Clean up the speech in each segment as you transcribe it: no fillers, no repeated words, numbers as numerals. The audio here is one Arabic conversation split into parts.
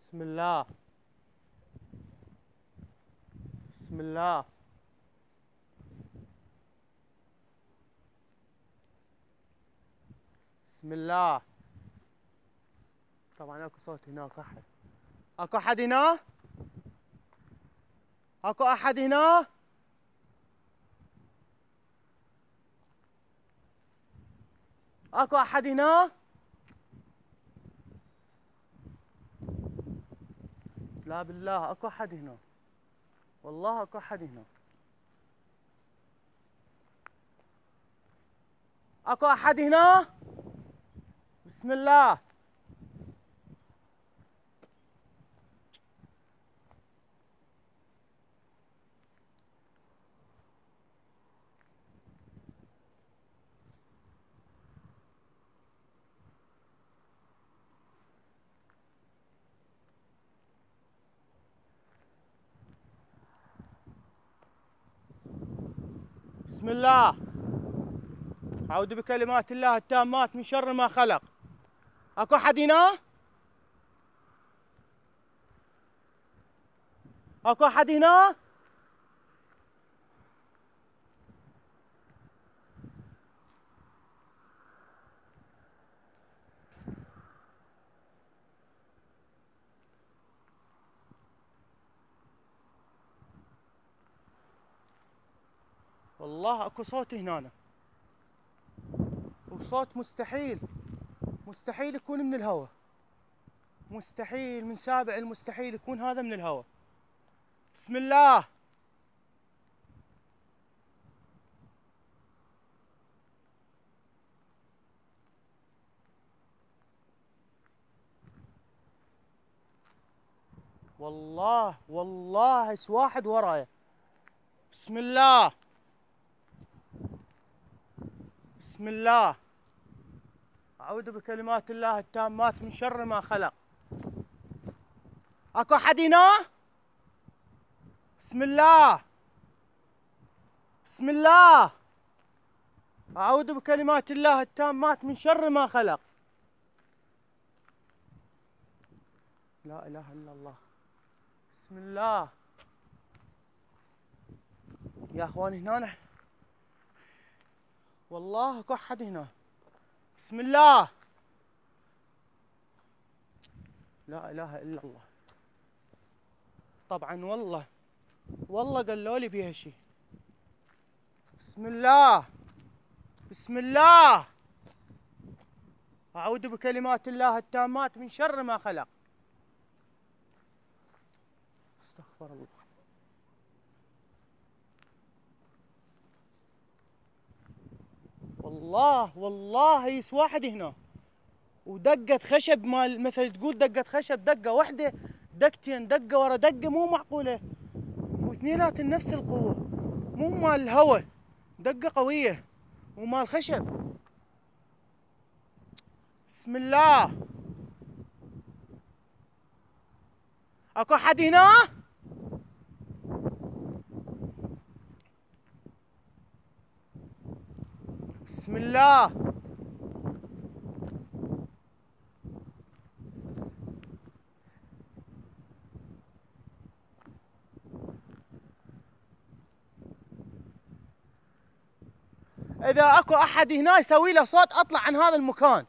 بسم الله. بسم الله. بسم الله. طبعا اكو صوت هناك احد. اكو احد هنا؟ اكو احد هنا؟ اكو احد هنا؟ لا بالله اكو احد هنا. والله اكو احد هنا. اكو احد هنا؟ بسم الله. بسم الله. أعوذ بكلمات الله التامات من شر ما خلق. اكو احد هنا؟ اكو احد هنا؟ والله اكو صوت هنا، وصوت مستحيل مستحيل يكون من الهواء. مستحيل من سابع المستحيل يكون هذا من الهواء. بسم الله. والله اس واحد ورايا. بسم الله. بسم الله. أعوذ بكلمات الله التامات من شر ما خلق. اكو احد هنا؟ بسم الله. بسم الله. أعوذ بكلمات الله التامات من شر ما خلق. لا إله إلا الله. بسم الله. يا أخواني هنا والله اكو أحد هنا. بسم الله. لا إله إلا الله. طبعا والله قالوا لي بيها شيء. بسم الله. بسم الله. أعوذ بكلمات الله التامات من شر ما خلق. استغفر الله. والله يس واحد هنا، ودقة خشب مال مثل تقول دقة خشب، دقة واحدة دقتين، دقة ورا دقة مو معقولة، واثنينات نفس القوة، مو مال الهوا، دقة قوية ومال خشب. بسم الله. اكو احد هنا؟ بسم الله. اذا اكو احد هنا يسوي له صوت اطلع عن هذا المكان.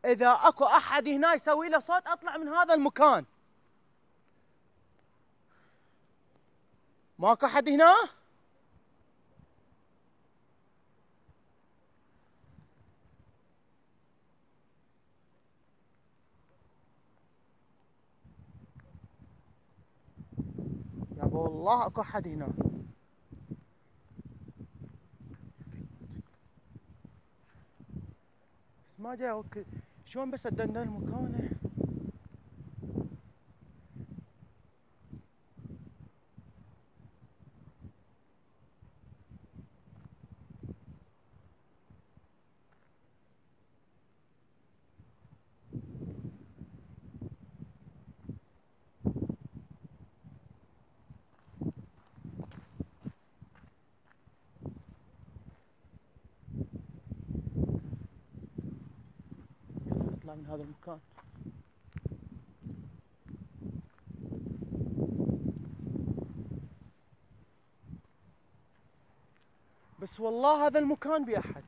اذا اكو احد هنا يسوي له صوت اطلع من هذا المكان. ماكو احد هنا؟ يابا والله اكو احد هنا. بس ما جاي شلون بس ادندن مكانه. نطلع من هذا المكان. بس والله هذا المكان بيه أحد.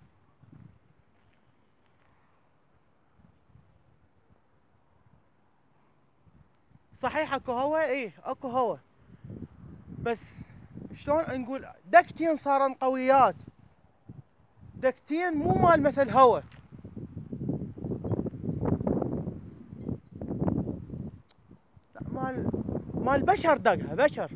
صحيح اكو هوا، ايه اكو هوا، بس شلون نقول، دكتين صارن قويات، دكتين مو مال مثل هوا. لا، مال بشر دقها بشر.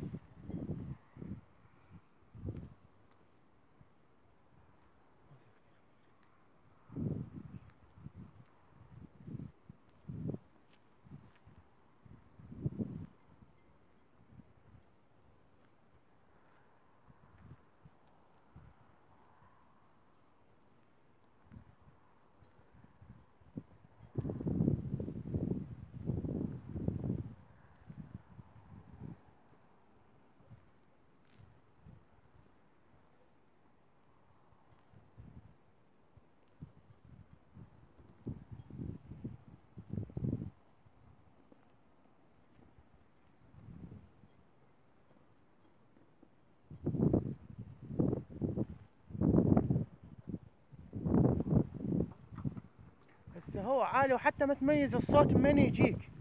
هسه هو عالي وحتى ما تميز الصوت من يجيك.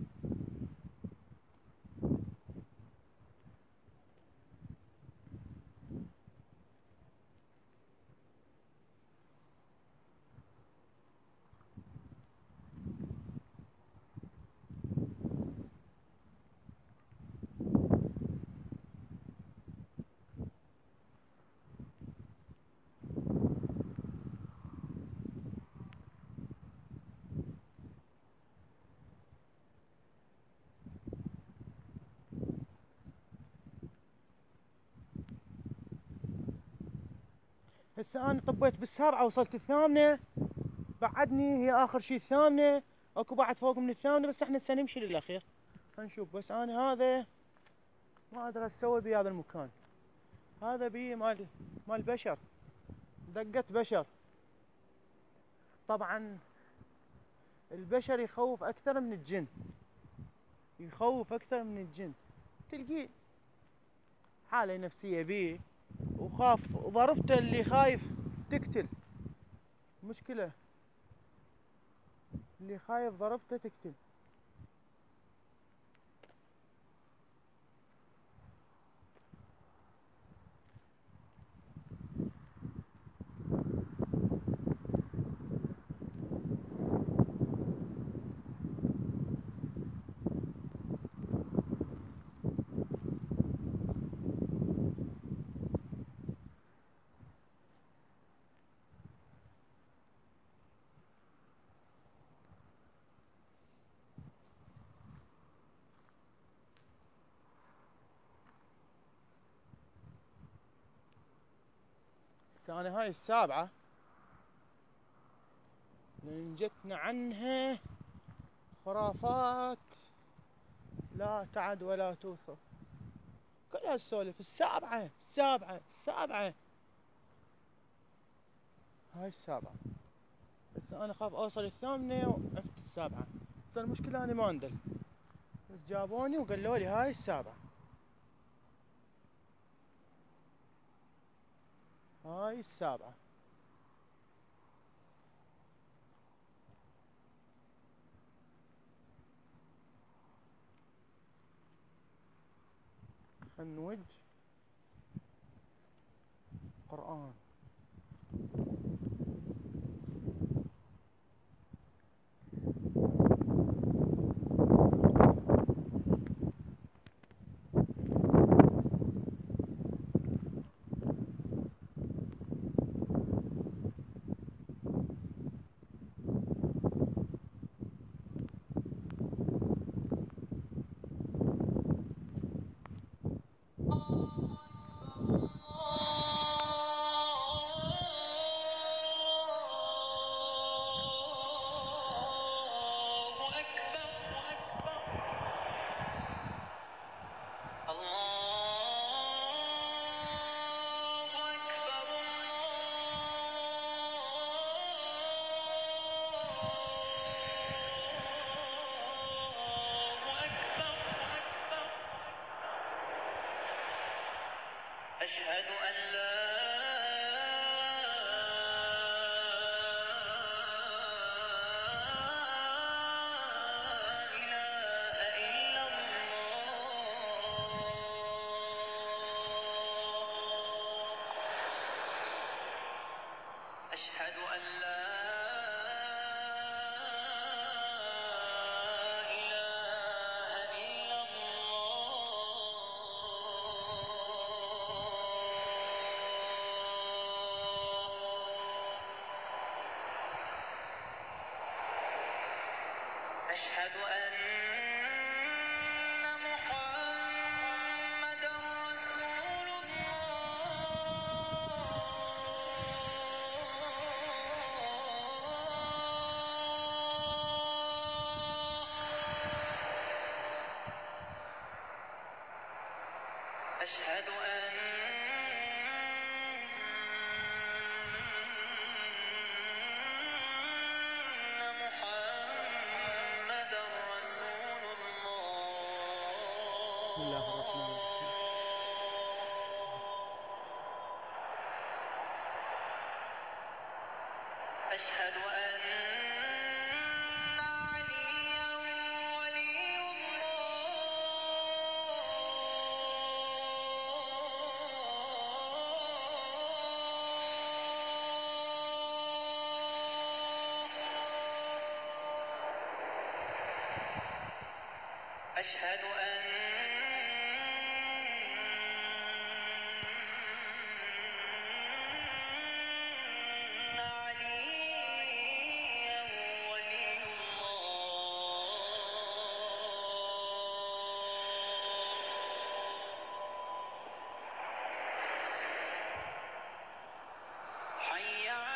هسه انا طبيت بالسابعة وصلت الثامنة، بعدني هي اخر شي الثامنة، اكو بعد فوق من الثامنة، بس احنا هسه نمشي للاخير هنشوف. بس انا هذا ما ادري اسوي بهذا المكان، هذا بيه مال بشر، دقة بشر. طبعا البشر يخوف اكثر من الجن، يخوف اكثر من الجن. تلقيه حالة نفسية بيه، وخاف ظرفته اللي خايف تقتل، مشكلة اللي خايف ظرفته تقتل. هسه انا هاي السابعة لان جتنا عنها خرافات لا تعد ولا توصف، كل هالسولف. السابعة هاي السابعة. بس انا خاف اوصل الثامنة وعفت السابعة. بس المشكلة انا ما اندل، بس جابوني وقالوا لي هاي السابعة، هاي السابعة. خنوج قرآن. أشهد أن لا إله إلا الله. أشهد أن لا إله إلا الله. أشهد أن محمدًا رسول الله. أشهد أن محمدًا رسول الله. بسم الله الرحمن الرحيم. أشهد أن عليا ولي الله. أشهد أن عليا ولي الله. حي على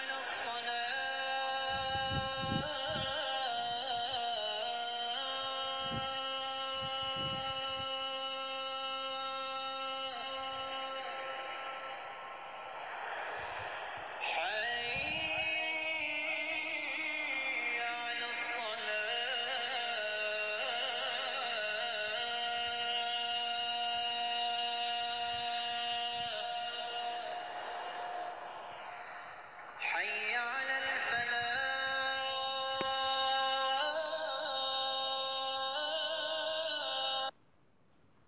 حي على حي على الفلاح.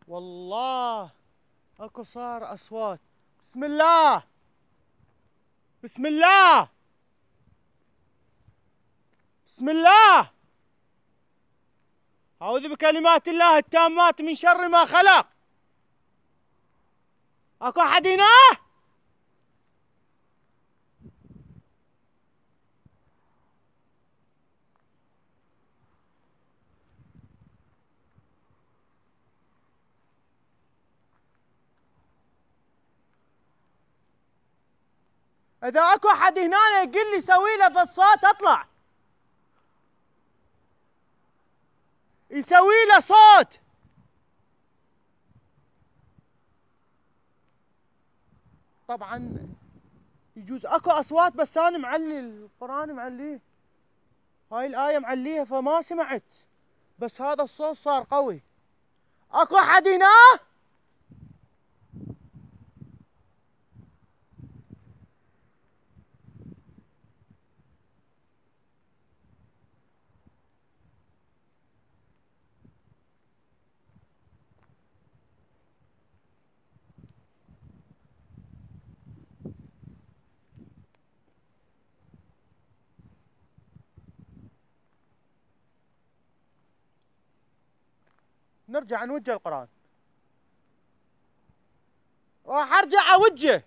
والله اكو صار اصوات. بسم الله بسم الله بسم الله. أعوذ بكلمات الله التامات من شر ما خلق. اكو احد هنا؟ اذا اكو احد هنا يقول لي سوي له فصات اطلع يسوي له صوت. طبعا يجوز اكو اصوات بس انا معلي القرآن معليه، هاي الآية معليها فما سمعت، بس هذا الصوت صار قوي. اكو احد هنا؟ نرجع نوجه القرآن، راح ارجع اوجه،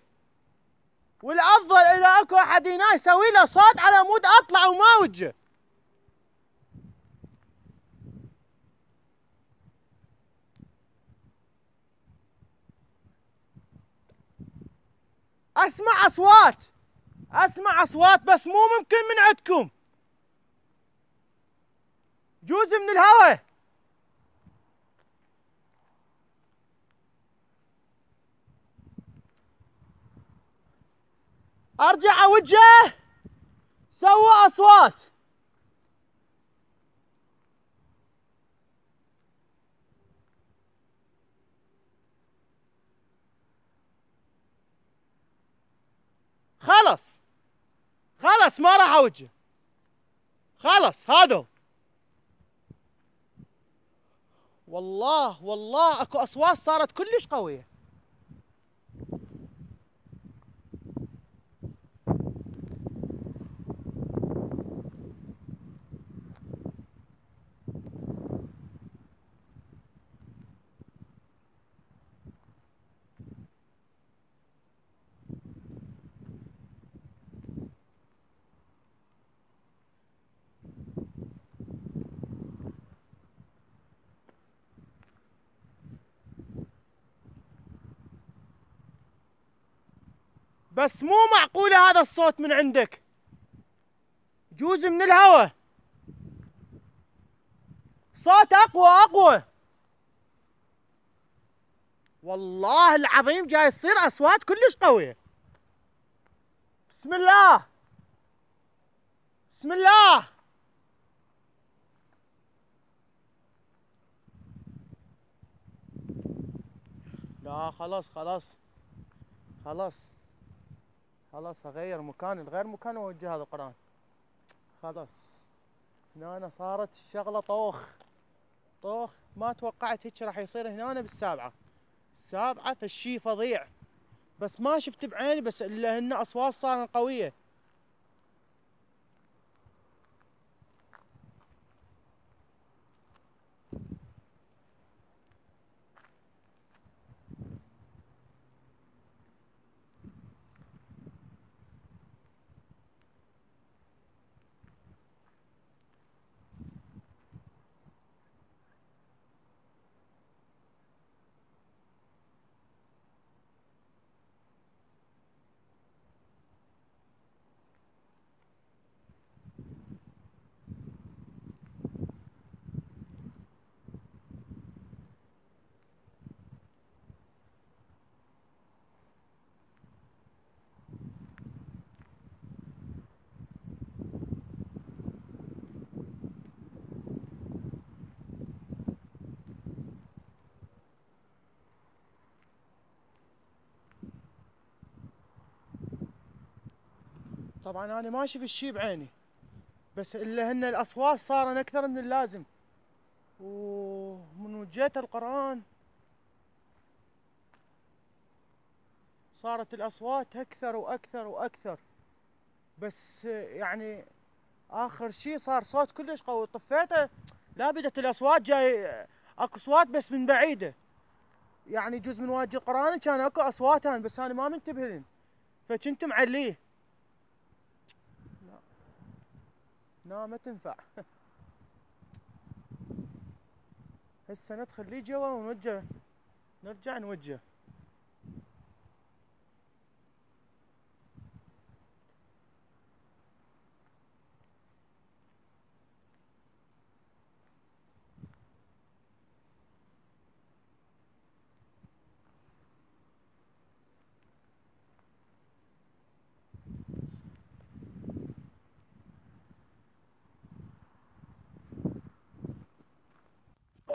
والافضل اذا اكو احد هنا يسوي له صوت على مود اطلع وما اوجه. اسمع اصوات، اسمع اصوات بس مو ممكن من عندكم، جوز من الهوى. ارجع اوجه، سووا اصوات. خلص خلص ما راح اوجه. خلص هذا والله اكو اصوات صارت كلش قوية. بس مو معقولة هذا الصوت من عندك، جوز من الهوا صوت اقوى. والله العظيم جاي يصير اصوات كلش قوية. بسم الله بسم الله. لا خلاص اغير مكان، غير مكان واوجه هذا القرآن. خلاص هنا صارت الشغلة طوخ. ما توقعت هيك راح يصير هنا بالسابعة. السابعة فالشي فظيع، بس ما شفت بعيني، بس الا هن اصوات صارت قوية. طبعا انا ما اشوف الشي بعيني، بس الا هن الاصوات صارن اكثر من اللازم. ومن وجيت القرآن صارت الاصوات اكثر واكثر. بس يعني اخر شي صار صوت كلش قوي، طفيته لا بدت الاصوات جاي. اكو اصوات بس من بعيده، يعني جزء من واجه القرآن كان اكو اصواتان بس انا ما منتبه لهن، فكنت معليه. لا ما تنفع. هسه ندخل لي جوا ونرجع نوجه.